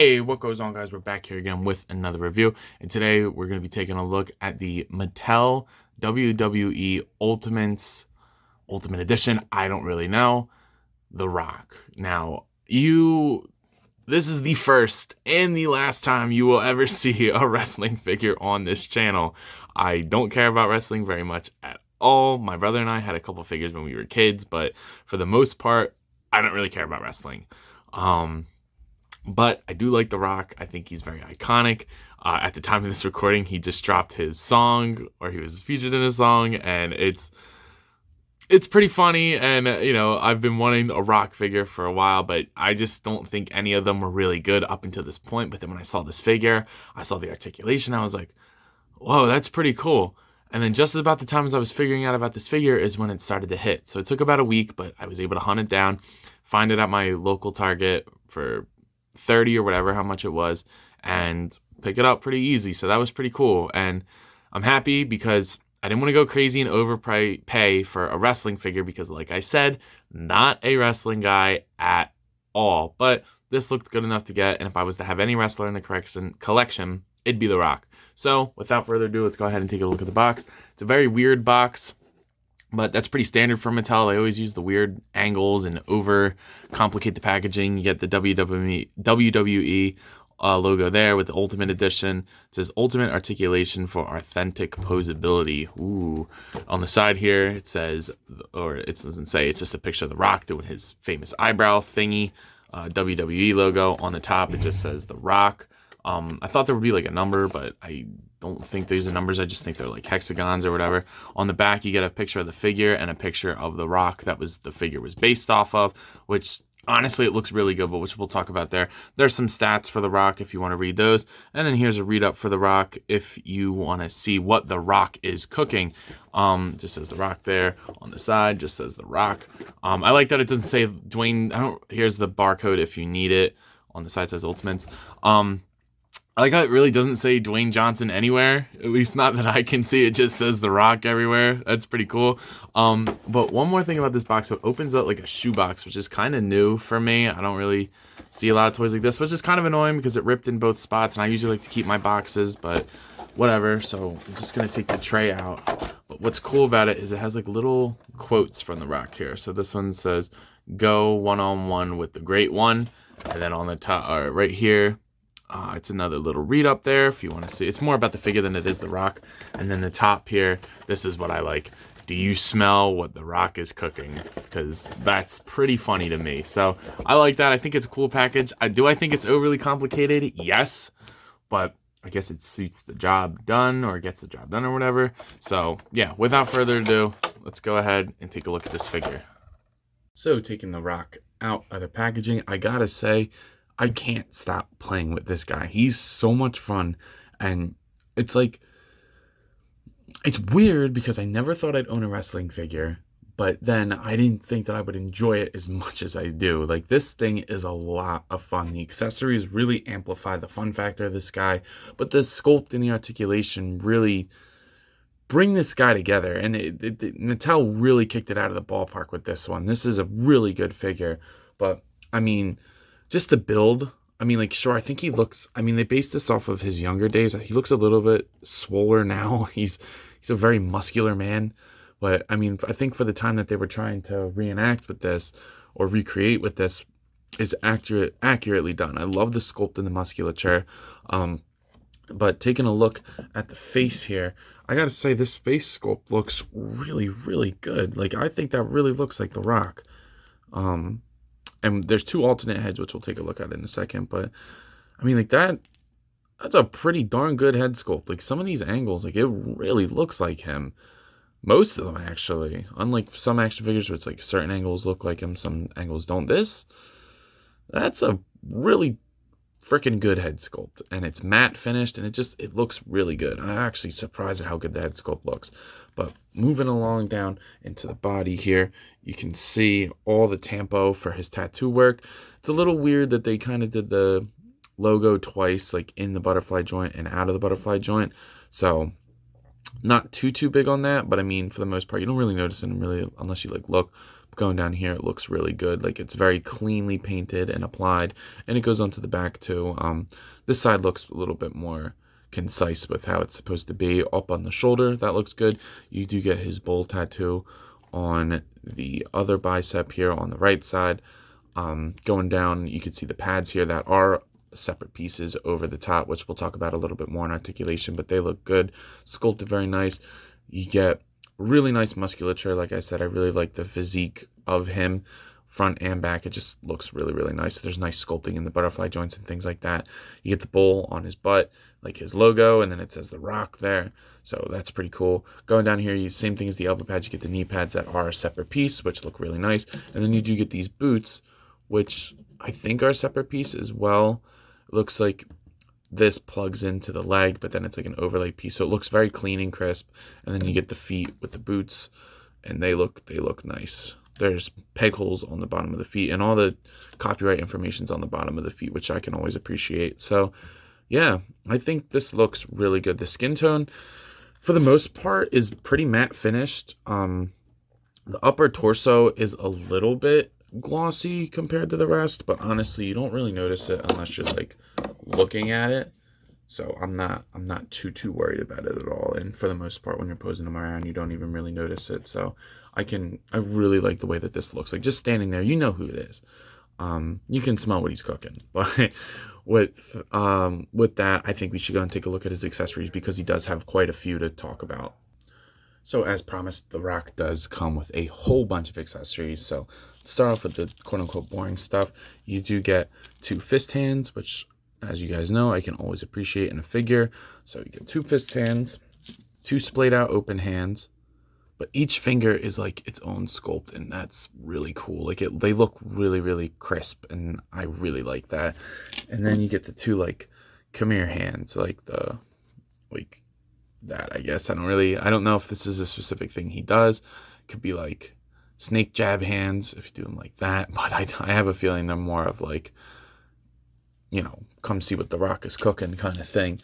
Hey, what goes on, guys? We're back here again with another review, and today we're going to be taking a look at the Mattel WWE Ultimate Edition. I don't really know. The Rock. Now, this is the first and the last time you will ever see a wrestling figure on this channel. I don't care about wrestling very much at all. My brother and I had a couple figures when we were kids, but for the most part, I don't really care about wrestling. But I do like The Rock. I think he's very iconic. At the time of this recording, he just dropped his song, or he was featured in a song, and it's pretty funny. And I've been wanting a Rock figure for a while, but I just don't think any of them were really good up until this point. But then when I saw this figure, I saw the articulation, I was like, whoa, that's pretty cool. And then just about the time as I was figuring out about this figure is when it started to hit. So it took about a week, but I was able to hunt it down, find it at my local Target for 30 or whatever, how much it was, and pick it up pretty easy. So that was pretty cool. And I'm happy because I didn't want to go crazy and overpay for a wrestling figure because, like I said, not a wrestling guy at all. But this looked good enough to get, and if I was to have any wrestler in the collection, it'd be The Rock. So without further ado, let's go ahead and take a look at the box. It's a very weird box, but that's pretty standard for Mattel. They always use the weird angles and over complicate the packaging. You get the WWE logo there with the Ultimate Edition. It says Ultimate Articulation for Authentic Posability. Ooh. On the side here, it says, or it doesn't say, it's just a picture of The Rock doing his famous eyebrow thingy. WWE logo. On the top, it just says The Rock. I thought there would be like a number, but I don't think these are numbers. I just think they're like hexagons or whatever. On the back, you get a picture of the figure and a picture of The Rock that the figure was based off of, which honestly, it looks really good, but which we'll talk about there. There's some stats for The Rock if you want to read those. And then here's a read up for The Rock if you want to see what The Rock is cooking. Just says The Rock there. On the side, just says The Rock. I like that it doesn't say Dwayne. Here's the barcode if you need it. On the side says Ultimates. I like how it really doesn't say Dwayne Johnson anywhere. At least not that I can see. It just says The Rock everywhere. That's pretty cool. But one more thing about this box. So it opens up like a shoebox, which is kind of new for me. I don't really see a lot of toys like this, which is kind of annoying because it ripped in both spots. And I usually like to keep my boxes, but whatever. So I'm just going to take the tray out. But what's cool about it is it has like little quotes from The Rock here. So this one says, "Go one-on-one with the great one." And then on the top, right here, it's another little read up there if you want to see. It's more about the figure than it is The Rock. And then the top here, this is what I like. Do you smell what The Rock is cooking? Because that's pretty funny to me. So I like that. I think it's a cool package. I think it's overly complicated? Yes. But I guess it suits the job done or gets the job done or whatever. So yeah, without further ado, let's go ahead and take a look at this figure. So taking The Rock out of the packaging, I gotta say, I can't stop playing with this guy. He's so much fun. And it's like, it's weird because I never thought I'd own a wrestling figure, but then I didn't think that I would enjoy it as much as I do. Like, this thing is a lot of fun. The accessories really amplify the fun factor of this guy, but the sculpt and the articulation really bring this guy together. And Mattel really kicked it out of the ballpark with this one. This is a really good figure, but I mean, just the build, I mean, like, sure, I think he looks, I mean, they based this off of his younger days. He looks a little bit swoller now. He's a very muscular man. But, I mean, I think for the time that they were trying to reenact with this or recreate with this is accurately done. I love the sculpt and the musculature. But taking a look at the face here, I gotta say this face sculpt looks really, really good. Like, I think that really looks like The Rock. And there's two alternate heads, which we'll take a look at in a second. But, I mean, like, that's a pretty darn good head sculpt. Like, some of these angles, like, it really looks like him. Most of them, actually. Unlike some action figures where it's like certain angles look like him, some angles don't. That's a really freaking good head sculpt. And it's matte finished, and it looks really good. I'm actually surprised at how good the head sculpt looks. But moving along down into the body here, you can see all the tempo for his tattoo work. It's a little weird that they kind of did the logo twice, like in the butterfly joint and out of the butterfly joint. So not too big on that, but I mean, for the most part, you don't really notice it really unless you like look. Going down here, it looks really good. Like, it's very cleanly painted and applied, and it goes onto the back too. This side looks a little bit more concise with how it's supposed to be. Up on the shoulder, that looks good. You do get his bull tattoo on the other bicep here on the right side. Going down, you can see the pads here that are separate pieces over the top, which we'll talk about a little bit more in articulation, but they look good. Sculpted very nice. You get really nice musculature. Like I said, I really like the physique of him, front and back. It just looks really, really nice. There's nice sculpting in the butterfly joints and things like that. You get the bull on his butt, like his logo, and then it says The Rock there. So that's pretty cool. Going down here, same thing as the elbow pads. You get the knee pads that are a separate piece, which look really nice. And then you do get these boots, which I think are a separate piece as well. It looks like this plugs into the leg, but then it's like an overlay piece. So it looks very clean and crisp. And then you get the feet with the boots, and they look nice. There's peg holes on the bottom of the feet, and all the copyright information's on the bottom of the feet, which I can always appreciate. So yeah, I think this looks really good. The skin tone, for the most part, is pretty matte finished. The upper torso is a little bit glossy compared to the rest, but honestly, you don't really notice it unless you're like looking at it. So I'm not too worried about it at all. And for the most part, when you're posing them around, you don't even really notice it. So I really like the way that this looks. Like, just standing there, you know who it is. You can smell what he's cooking. But with that, I think we should go and take a look at his accessories, because he does have quite a few to talk about. So as promised, The Rock does come with a whole bunch of accessories. So let's start off with the quote-unquote boring stuff. You do get 2 fist hands, which, as you guys know, I can always appreciate in a figure. So you get 2 fist hands, 2 splayed out open hands, but each finger is like its own sculpt, and that's really cool. Like, they look really, really crisp, and I really like that. And then you get the 2 like come here hands, like that, I guess. I don't know if this is a specific thing he does. It could be like snake jab hands if you do them like that, but I have a feeling they're more of like, you know, come see what The Rock is cooking kind of thing.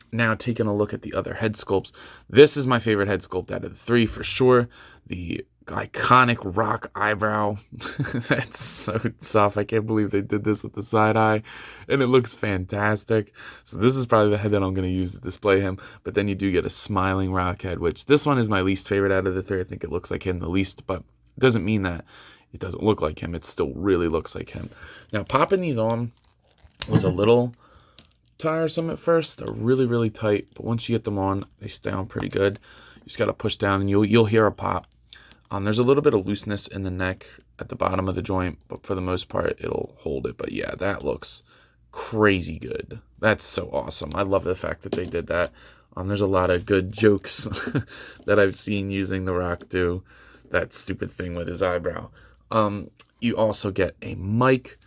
Now, taking a look at the other head sculpts, this is my favorite head sculpt out of the 3 for sure. The iconic Rock eyebrow. That's so soft. I can't believe they did this with the side eye, and it looks fantastic. So this is probably the head that I'm going to use to display him. But then you do get a smiling Rock head, which this one is my least favorite out of the 3. I think it looks like him the least, but it doesn't mean that it doesn't look like him. It still really looks like him. Now, popping these on was a little tiresome at first. They're really, really tight, but once you get them on, they stay on pretty good. You just got to push down, and you'll hear a pop. There's a little bit of looseness in the neck at the bottom of the joint, but for the most part, it'll hold it. But yeah, that looks crazy good. That's so awesome. I love the fact that they did that. There's a lot of good jokes that I've seen using The Rock do that stupid thing with his eyebrow. You also get a mic,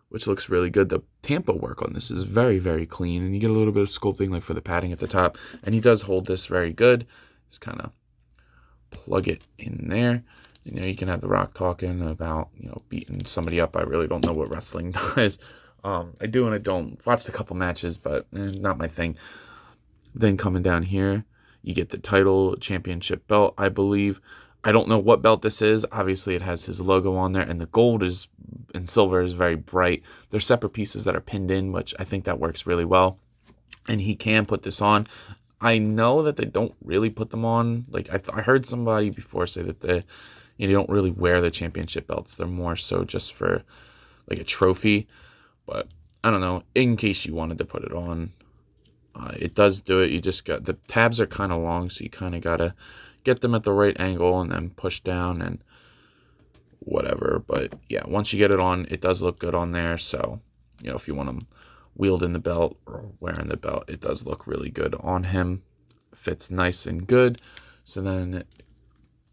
which looks really good. The tampo work on this is very, very clean, and you get a little bit of sculpting like for the padding at the top, and he does hold this very good. Just kind of plug it in there. You know, you can have The Rock talking about, you know, beating somebody up. I really don't know what wrestling does. I do and I don't. Watched a couple matches, but not my thing. Then coming down here, you get the title championship belt, I believe. I don't know what belt this is. Obviously, it has his logo on there, and the gold and silver is very bright. There's separate pieces that are pinned in, which I think that works really well. And he can put this on. I know that they don't really put them on. Like, I heard somebody before say that they don't really wear the championship belts. They're more so just for like a trophy. But I don't know. In case you wanted to put it on, it does do it. You just got, the tabs are kind of long, so you kind of gotta get them at the right angle and then push down and whatever. But yeah, once you get it on, it does look good on there. So, you know, if you want them wielding the belt or wearing the belt, it does look really good on him. Fits nice and good. So then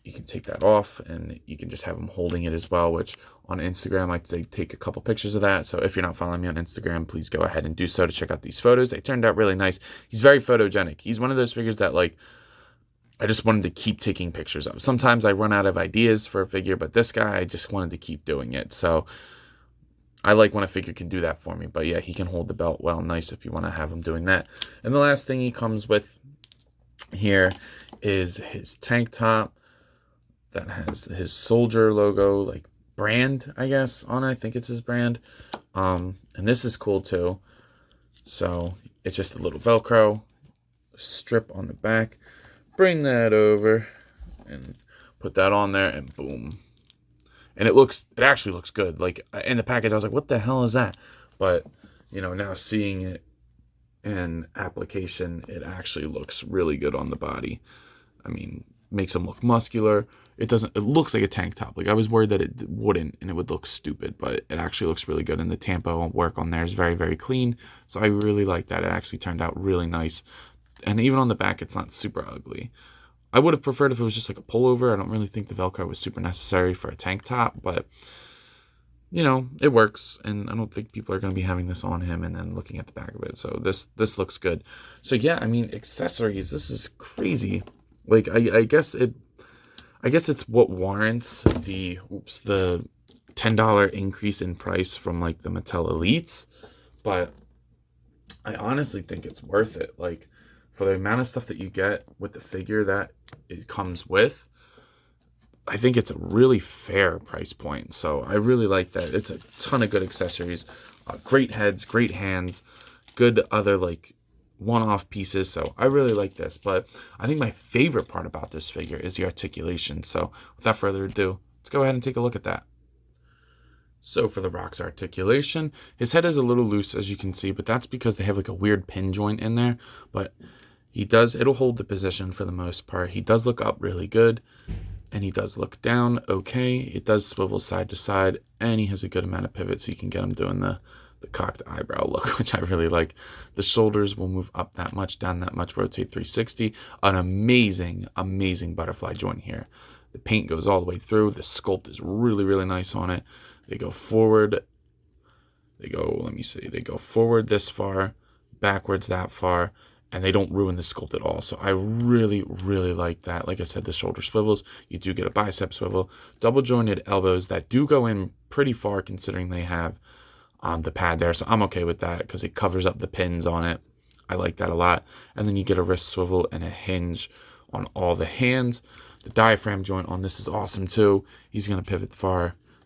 you can take that off, and you can just have him holding it as well, which on Instagram, I take a couple pictures of that. So if you're not following me on Instagram, please go ahead and do so to check out these photos. They turned out really nice. He's very photogenic. He's one of those figures that, like, I just wanted to keep taking pictures of. Sometimes I run out of ideas for a figure, but this guy, I just wanted to keep doing it. So I like when a figure can do that for me. But yeah, he can hold the belt well, nice if you want to have him doing that. And the last thing he comes with here is his tank top. that has his soldier logo, like brand, I guess, on it. I think it's his brand. And this is cool too. So it's just a little Velcro strip on the back. Bring that over and put that on there, and boom. And it actually looks good. Like in the package, I was like, what the hell is that? But, you know, now seeing it in application, it actually looks really good on the body. I mean, makes him look muscular. It looks like a tank top. Like I was worried that it wouldn't and it would look stupid, but it actually looks really good. And the tampo work on there is very, very clean. So I really like that. It actually turned out really nice. And even on the back, it's not super ugly. I would have preferred if it was just like a pullover. I don't really think the Velcro was super necessary for a tank top, but you know, it works. And I don't think people are going to be having this on him and then looking at the back of it. So this looks good. So yeah, I mean, accessories, this is crazy. Like I guess it's what warrants the $10 increase in price from like the Mattel Elites, but I honestly think it's worth it. Like for the amount of stuff that you get with the figure that it comes with, I think it's a really fair price point. So I really like that. It's a ton of good accessories, great heads, great hands, good other like one-off pieces. So I really like this. But I think my favorite part about this figure is the articulation. So without further ado, let's go ahead and take a look at that. So for the Rock's articulation, his head is a little loose, as you can see, but that's because they have like a weird pin joint in there. But it'll hold the position for the most part. He does look up really good, and he does look down okay. It does swivel side to side, and he has a good amount of pivot, so you can get him doing the cocked eyebrow look, which I really like. The shoulders will move up that much, down that much, rotate 360. An amazing, amazing butterfly joint here. The paint goes all the way through. The sculpt is really, really nice on it. They go forward. They go forward this far, backwards that far, and they don't ruin the sculpt at all. So I really, really like that. Like I said, the shoulder swivels. You do get a bicep swivel. Double jointed elbows that do go in pretty far considering they have the pad there. So I'm okay with that because it covers up the pins on it. I like that a lot. And then you get a wrist swivel and a hinge on all the hands. The diaphragm joint on this is awesome too. He's going to pivot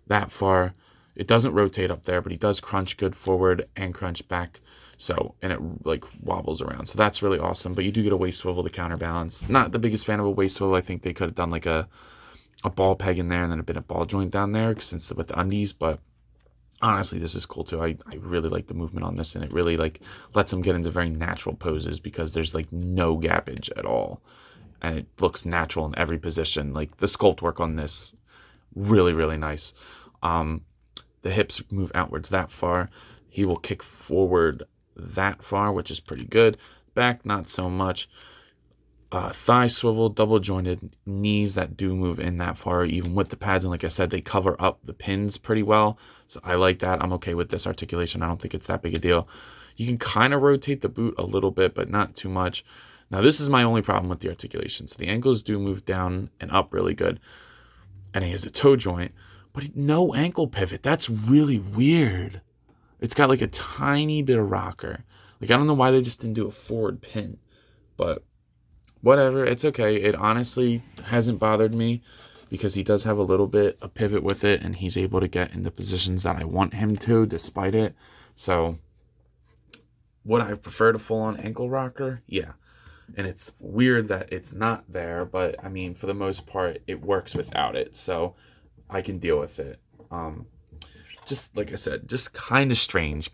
that far. It doesn't rotate up there, but he does crunch good forward and crunch back. So, and it like wobbles around. So that's really awesome. But you do get a waist swivel to counterbalance. Not the biggest fan of a waist swivel. I think they could have done like a ball peg in there and then a bit of ball joint down there since with the undies. But honestly, this is cool too. I really like the movement on this, and it really like lets him get into very natural poses because there's like no gappage at all. And it looks natural in every position. Like the sculpt work on this, really, really nice. The hips move outwards that far. He will kick forward that far, which is pretty good. Back, not so much. Thigh swivel, double jointed knees that do move in that far, even with the pads. And like I said, they cover up the pins pretty well. So I like that. I'm okay with this articulation. I don't think it's that big a deal. You can kind of rotate the boot a little bit, but not too much. Now, this is my only problem with the articulation. So the ankles do move down and up really good. And he has a toe joint, but no ankle pivot. That's really weird. It's got like a tiny bit of rocker. Like, I don't know why they just didn't do a forward pin, but whatever. It's okay. It honestly hasn't bothered me because he does have a little bit of pivot with it, and he's able to get in the positions that I want him to despite it. So would I prefer a full-on ankle rocker? Yeah. And it's weird that it's not there, but I mean, for the most part, it works without it. So I can deal with it. Just like I said, just kind of strange.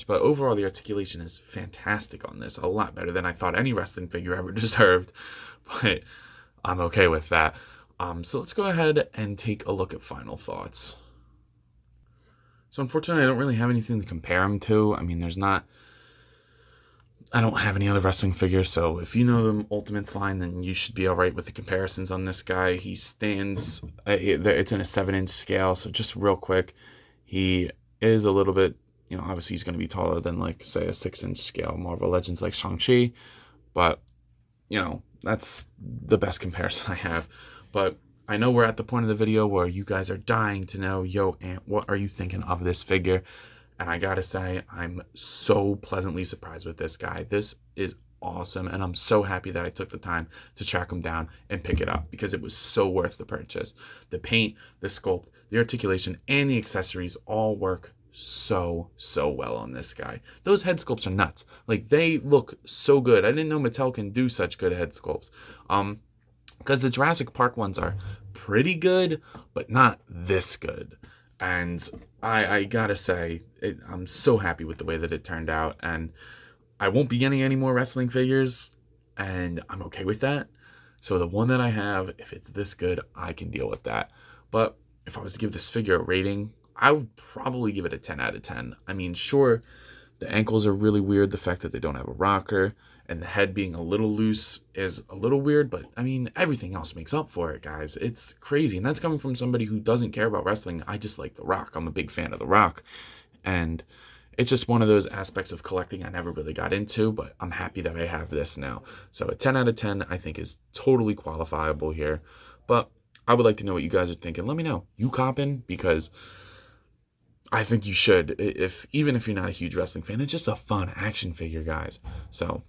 But overall, the articulation is fantastic on this. A lot better than I thought any wrestling figure ever deserved. But I'm okay with that. So let's go ahead and take a look at final thoughts. So unfortunately, I don't really have anything to compare him to. I mean, I don't have any other wrestling figures, so if you know the Ultimates line, then you should be all right with the comparisons on this guy. He stands, it's in a 7-inch scale, so just real quick, he is a little bit, obviously he's going to be taller than, like, say, a 6-inch scale Marvel Legends like Shang-Chi, but, that's the best comparison I have. But I know we're at the point of the video where you guys are dying to know, yo, Ant, what are you thinking of this figure? And I gotta say, I'm so pleasantly surprised with this guy. This is awesome, and I'm so happy that I took the time to track him down and pick it up because it was so worth the purchase. The paint, the sculpt, the articulation, and the accessories all work so well on this guy. Those head sculpts are nuts. Like, they look so good. I didn't know Mattel can do such good head sculpts. Because the Jurassic Park ones are pretty good, but not this good. And I gotta say, I'm so happy with the way that it turned out, and I won't be getting any more wrestling figures, and I'm okay with that. So the one that I have, if it's this good, I can deal with that. But if I was to give this figure a rating, I would probably give it a 10 out of 10. I mean, sure, the ankles are really weird. The fact that they don't have a rocker and the head being a little loose is a little weird, but I mean, everything else makes up for it, guys. It's crazy. And that's coming from somebody who doesn't care about wrestling. I just like The Rock. I'm a big fan of The Rock. And it's just one of those aspects of collecting I never really got into, but I'm happy that I have this now. So a 10 out of 10, I think, is totally qualifiable here. But I would like to know what you guys are thinking. Let me know. You copping? Because I think you should. Even if you're not a huge wrestling fan, it's just a fun action figure, guys. So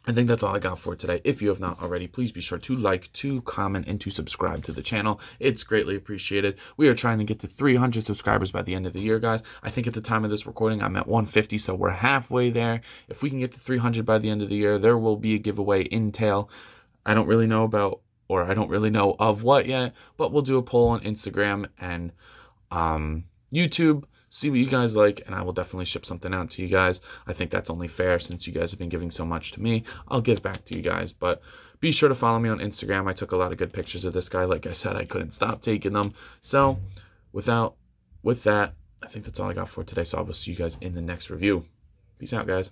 I think that's all I got for today. If you have not already, please be sure to like, to comment, and to subscribe to the channel. It's greatly appreciated. We are trying to get to 300 subscribers by the end of the year, guys. I think at the time of this recording, I'm at 150, so we're halfway there. If we can get to 300 by the end of the year, there will be a giveaway in tail. I don't really know about, or I don't really know of what yet, but we'll do a poll on Instagram and YouTube, see what you guys like, and I will definitely ship something out to you guys. I think that's only fair since you guys have been giving so much to me. I'll give back to you guys, but be sure to follow me on Instagram. I took a lot of good pictures of this guy. Like I said, I couldn't stop taking them. So with that, I think that's all I got for today. So I will see you guys in the next review. Peace out, guys.